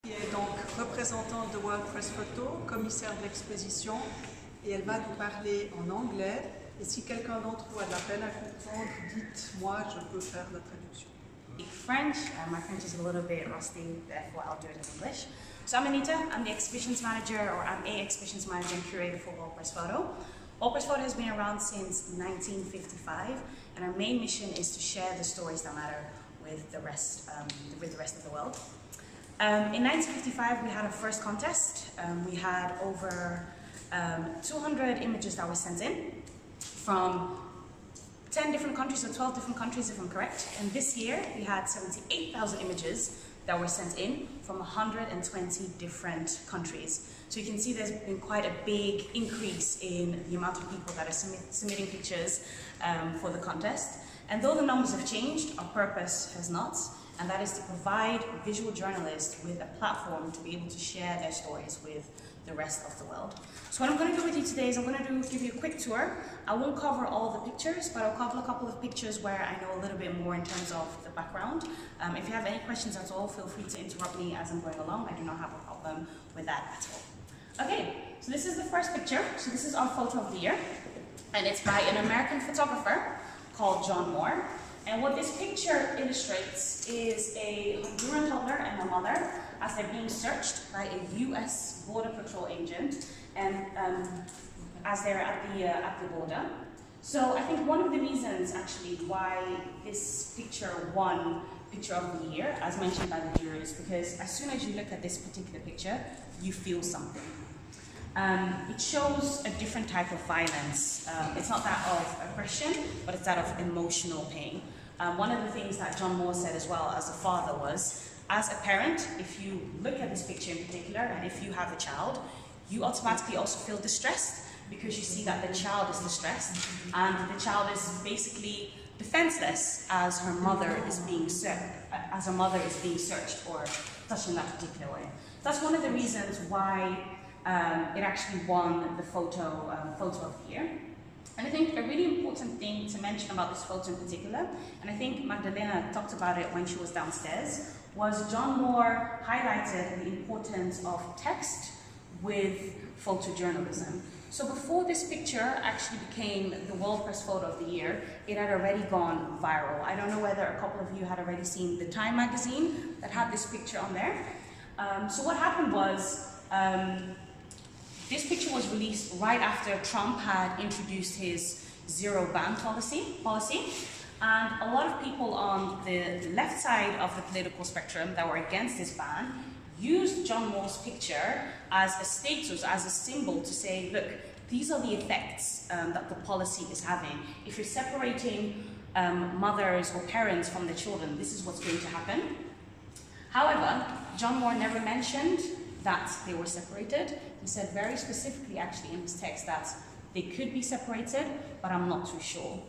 Qui est donc représentante de World Press Photo, commissaire de l'exposition, et elle va nous parler en anglais. Et si quelqu'un d'entre vous a de la peine à comprendre, dites-moi, je peux faire la traduction. French, my French is a little bit rusty, therefore I'll do it in English. So I'm Anita, I'm the exhibitions manager, or I'm a exhibitions manager and curator for World Press Photo. World Press Photo has been around since 1955, and our main mission is to share the stories that matter with the rest of the world. In 1955, we had our first contest. We had over 200 images that were sent in from 10 different countries, or 12 different countries if I'm correct. And this year, we had 78,000 images that were sent in from 120 different countries. So you can see there's been quite a big increase in the amount of people that are submitting pictures for the contest. And though the numbers have changed, our purpose has not. And that is to provide visual journalists with a platform to be able to share their stories with the rest of the world. So what I'm going to do with you today is I'm going to give you a quick tour. I won't cover all the pictures, but I'll cover a couple of pictures where I know a little bit more in terms of the background. If you have any questions at all, feel free to interrupt me as I'm going along. I do not have a problem with that at all. Okay, so this is the first picture. So this is our photo of the year, and it's by an American photographer called John Moore. And what this picture illustrates is a Honduran toddler and a mother as they're being searched by a US Border Patrol agent, and as they're at the border. So I think one of the reasons actually why this picture won Picture of the Year, as mentioned by the jury, is because as soon as you look at this particular picture, you feel something. It shows a different type of violence. It's not that of aggression, but it's that of emotional pain. One of the things that John Moore said as well as a father was, as a parent, if you look at this picture in particular, and if you have a child, you automatically also feel distressed because you see that the child is distressed, and the child is basically defenseless as her mother is being searched or touched in that particular way. That's one of the reasons why it actually won the photo of the year. And I think a really important thing to mention about this photo in particular, and I think Magdalena talked about it when she was downstairs, was John Moore highlighted the importance of text with photojournalism. So before this picture actually became the World Press Photo of the Year, it had already gone viral. I don't know whether a couple of you had already seen the Time magazine that had this picture on there. So what happened was, this picture was released right after Trump had introduced his zero ban policy, and a lot of people on the left side of the political spectrum that were against this ban used John Moore's picture as a status, as a symbol to say, look, these are the effects that the policy is having. If you're separating mothers or parents from the children, this is what's going to happen. However, John Moore never mentioned that they were separated. He said very specifically actually in his text that they could be separated, but I'm not too sure.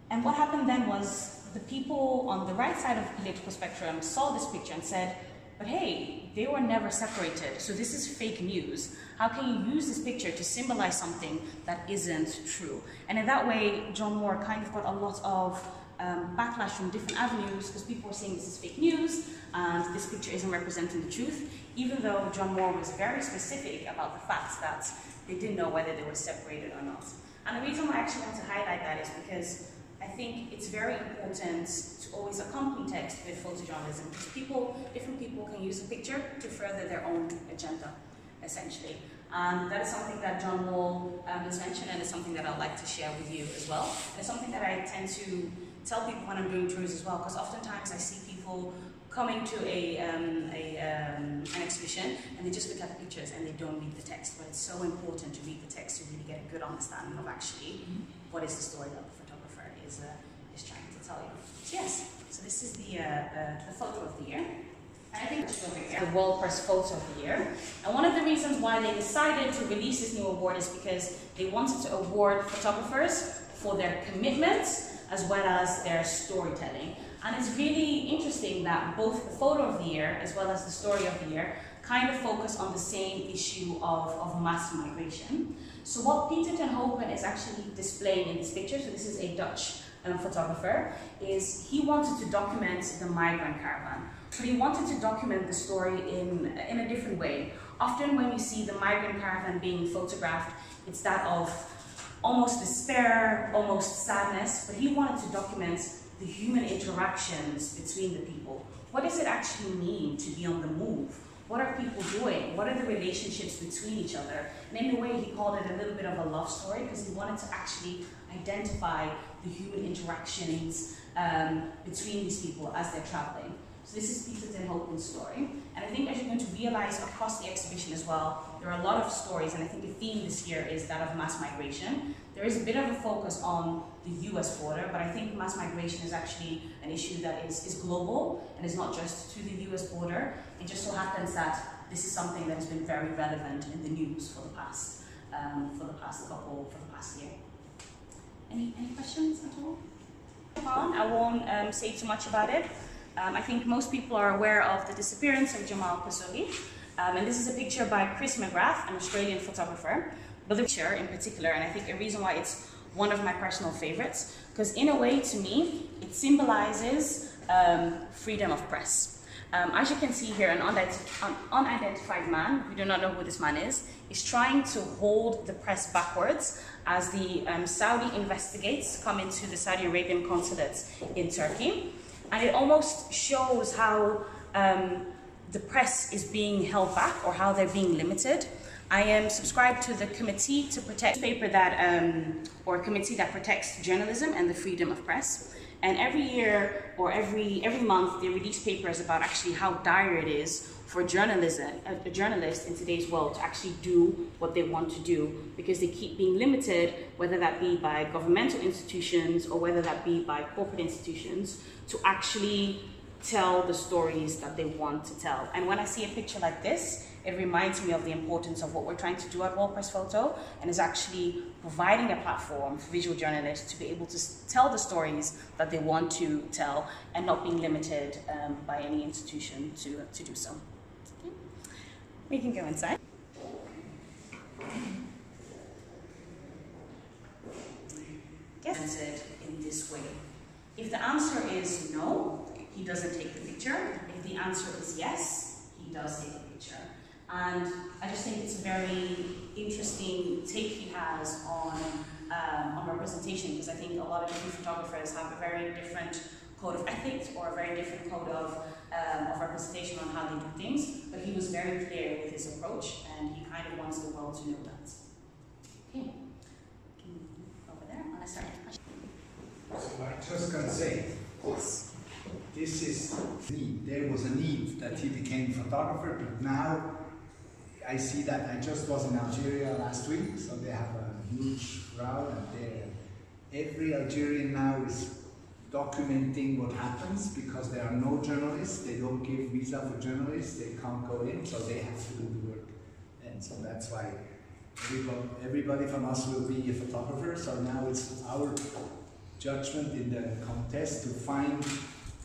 And what happened then was the people on the right side of the political spectrum saw this picture and said, but hey, they were never separated, so this is fake news. How can you use this picture to symbolize something that isn't true? And in that way, John Moore kind of got a lot of backlash from different avenues because people were saying this is fake news and this picture isn't representing the truth, even though John Moore was very specific about the fact that they didn't know whether they were separated or not. And the reason why I actually want to highlight that is because I think it's very important to always accompany text with photojournalism, because different people can use a picture to further their own agenda, essentially. And that is something that John Moore has mentioned, and it's something that I'd like to share with you as well. It's something that I tend to tell people when I'm doing tours as well, because oftentimes I see people coming to an exhibition and they just look at the pictures and they don't read the text. But it's so important to read the text to really get a good understanding of actually what is the story that the photographer is trying to tell you. So yes, so this is the photo of the year. And I think it's the World Press Photo of the Year. And one of the reasons why they decided to release this new award is because they wanted to award photographers for their commitment as well as their storytelling. And it's really interesting that both the photo of the year as well as the story of the year kind of focus on the same issue of mass migration. So what Peter ten Hopen is actually displaying in this picture, so this is a Dutch photographer, is he wanted to document the migrant caravan. But he wanted to document the story in a different way. Often when you see the migrant caravan being photographed, it's that of almost despair, almost sadness, but he wanted to document the human interactions between the people. What does it actually mean to be on the move? What are people doing? What are the relationships between each other? And in a way, he called it a little bit of a love story because he wanted to actually identify the human interactions between these people as they're traveling. So this is Peter ten Hopen's story. And I think as you're going to realize across the exhibition as well, there are a lot of stories, and I think the theme this year is that of mass migration. There is a bit of a focus on the US border, but I think mass migration is actually an issue that is global and is not just to the US border. It just so happens that this is something that has been very relevant in the news for the past year. Any questions at all? I won't say too much about it. I think most people are aware of the disappearance of Jamal Khashoggi, and this is a picture by Chris McGrath, an Australian photographer. But the picture in particular, and I think a reason why it's one of my personal favorites, because in a way, to me, it symbolizes freedom of press. As you can see here, an unidentified man, we do not know who this man is trying to hold the press backwards as the Saudi investigates come into the Saudi Arabian consulates in Turkey. And it almost shows how the press is being held back or how they're being limited. I am subscribed to the Committee to Protect paper that, or a committee that protects journalism and the freedom of press. And every year or every month they release papers about actually how dire it is for a journalist in today's world to actually do what they want to do, because they keep being limited, whether that be by governmental institutions or whether that be by corporate institutions, to actually tell the stories that they want to tell. And when I see a picture like this, it reminds me of the importance of what we're trying to do at World Press Photo, and is actually providing a platform for visual journalists to be able to tell the stories that they want to tell and not being limited by any institution to do so. Okay. We can go inside. Yes. In this way. If the answer is no, he doesn't take the picture. If the answer is yes, he does take the picture. And I just think it's a very interesting take he has on representation, because I think a lot of different photographers have a very different code of ethics or a very different code of representation on how they do things. But he was very clear with his approach, and he kind of wants the world to know that. Okay, over there, unless there are any questions. So I just got to say, Yes. this is need. There was a need that he became a photographer, but now I see that. I just was in Algeria last week, so they have a huge crowd, and every Algerian now is documenting what happens, because there are no journalists. They don't give visa for journalists. They can't go in, so they have to do the work. And so that's why everybody from us will be a photographer. So now it's our judgment in the contest to find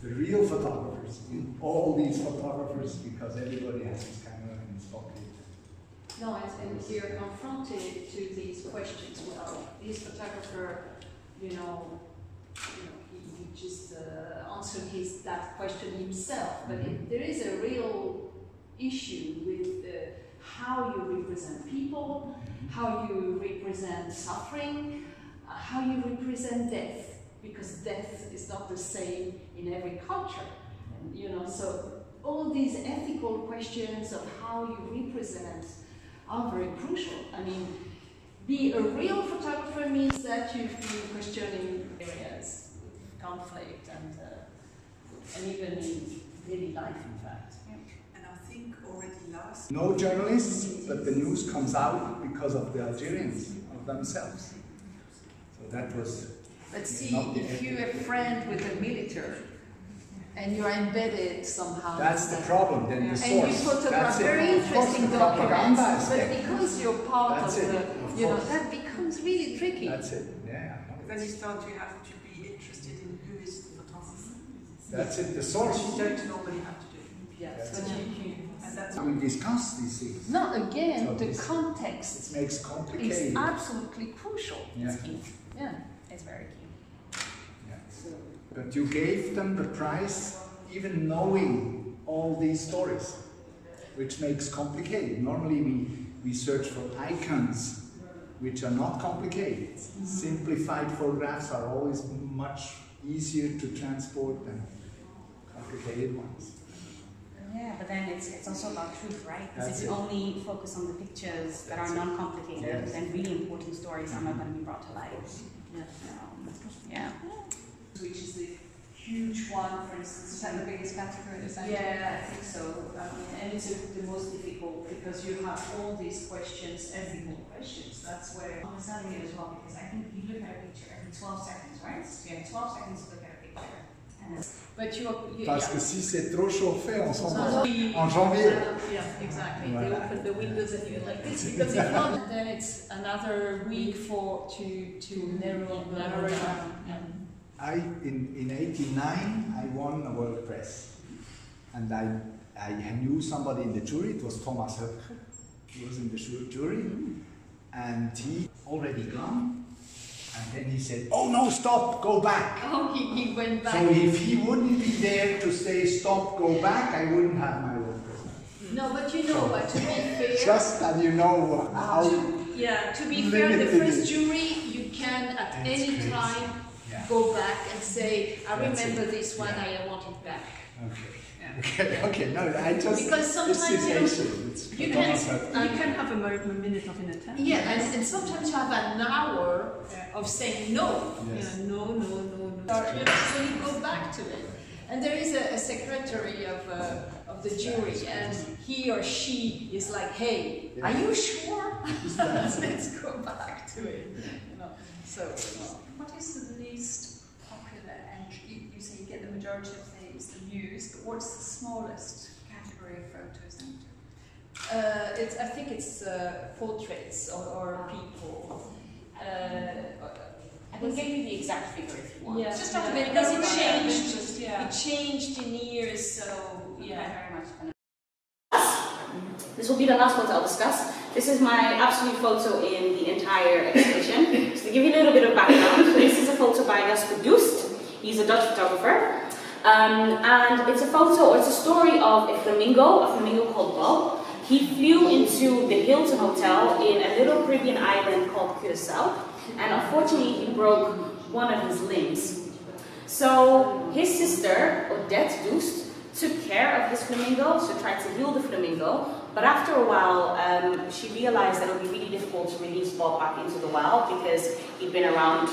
the real photographers in all these photographers, because everybody has his camera in his pocket. No, and we are confronted to these questions. Well, this photographer, he just answered that question himself. But there is a real issue with how you represent people, how you represent suffering, how you represent death, because death is not the same in every culture. And, so all these ethical questions of how you represent are very crucial. I mean, be a real photographer means that you've been questioning areas, conflict, and even in daily life, in fact. And I think already last... No journalists, but the news comes out because of the Algerians, of themselves. So that was... But see, if you're a friend with the military, and you're embedded somehow. That's the problem, then the source. And you photograph very interesting documents, but because you're part of the, that becomes really tricky. That's it, yeah. Then you have to be interested in who is the photographer. That's it, the source. Which you don't normally have to do. Yes. And that's we discuss these things. No, again, so the context it makes complicated. is absolutely crucial. Yeah. It's key. Yeah. It's very key. Yeah. But you gave them the prize even knowing all these stories, which makes complicated. Normally we search for icons which are not complicated. Simplified photographs are always much easier to transport than complicated ones. Yeah, but then it's also about truth, right? Because if you That's it. only focus on the pictures that are non-complicated, Yes. then really important stories are not going to be brought to light. Yeah. Which is the huge one, for instance. Is that the biggest category? Yeah, I think so. And it's the most difficult because you have all these questions, ethical questions. That's where I'm understanding it as well, because I think you look at a picture every 12 seconds, right? So you have 12 seconds to look at a picture. but Parce que si c'est trop chauffé, on s'en va yeah. en janvier. Yeah, exactly. Voilà. They open the windows and you're like this because if not, then it's another week to narrow it down. Yeah. In '89, I won a World Press, and I knew somebody in the jury. It was Thomas Höpke. He was in the jury, and he already gone. And then he said, "Oh no, stop, go back." Oh, he went back. So if he wouldn't be there to say stop, go back, I wouldn't have my World Press. No, but you know what? To be fair, Just that you know how. to be fair, the limited first it is. jury you can at That's any crazy. time Yeah. go back and say, I That's remember it. this one, Yeah. I want it back. Okay. Okay. No, I just Because sometimes you know, it's you Thomas can- Höpke. You can have a minute of inattention. Yeah, and sometimes you have an hour of saying no. Yes. You know, no. So you go back to it. And there is a secretary of the jury, and he or she is like, hey, are you sure? Let's go back to it. You know, so. What is the least popular entry? You say you get the majority of things, the views, but what's the smallest category of photos entered? I think it's portraits or people. I can give you the exact figure if you want. Yeah, Just out of it, because it out of changed. interest, yeah. It changed in years, so Yeah, yeah. very much. This will be the last one I'll discuss. This is my absolute photo in the entire exhibition. So to give you a little bit of background, this is a photo by Jasper Doest. He's a Dutch photographer. And it's a photo, or it's a story of a flamingo called Bob. He flew into the Hilton Hotel in a little Caribbean island called Curaçao. And unfortunately, he broke one of his limbs. So his sister, Odette Doest, took care of this flamingo, so tried to heal the flamingo. But after a while, she realized that it would be really difficult to release Bob back into the wild because he'd been around,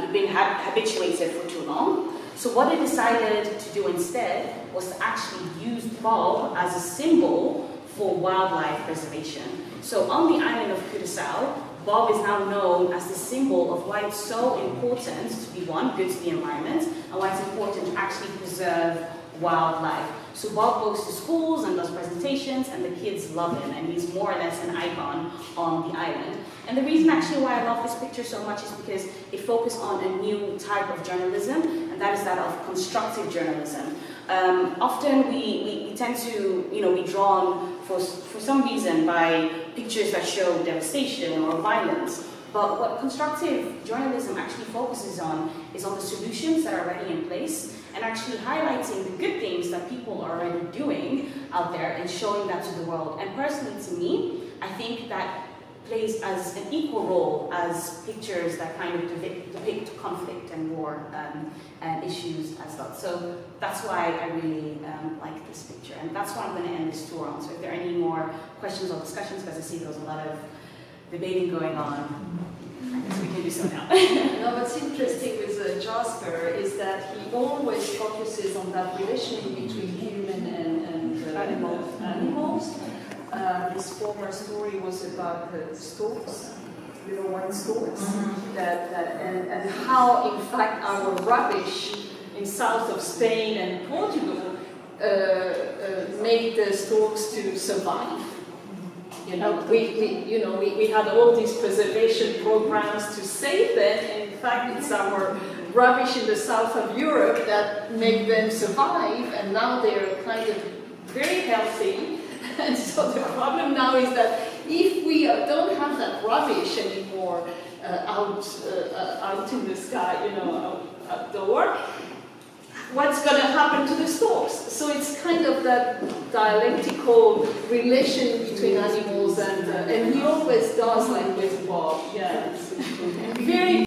he'd been habituated for too long. So what they decided to do instead was to actually use Bob as a symbol for wildlife preservation. So on the island of Curaçao, Bob is now known as the symbol of why it's so important to be, one, good to the environment, and why it's important to actually preserve wildlife. So Bob goes to schools and does presentations, and the kids love him, and he's more or less an icon on the island. And the reason actually why I love this picture so much is because it focuses on a new type of journalism, and that is that of constructive journalism. Often we tend to, be drawn for some reason by pictures that show devastation or violence. But what constructive journalism actually focuses on is on the solutions that are already in place and actually highlighting the good things that people are already doing out there and showing that to the world. And personally, to me, I think that plays as an equal role as pictures that kind of depict conflict and war and issues as well. So that's why I really like this picture, and that's what I'm going to end this tour on. So if there are any more questions or discussions, because I see there's a lot of debating going on, I guess we can do so now. No, what's interesting with Jasper is that he always focuses on that relationship between human and animals. His former story was about storks, white storks, and how, in fact, our rubbish in south of Spain and Portugal made the storks to survive. We had all these preservation programs to save them, and in fact it's our rubbish in the south of Europe that make them survive, and now they're kind of very healthy. And so the problem now is that if we don't have that rubbish anymore out in the sky, outdoor, what's going to happen to the stalks? So it's kind of that dialectical relation between animals and he always does like with Bob. Yeah, very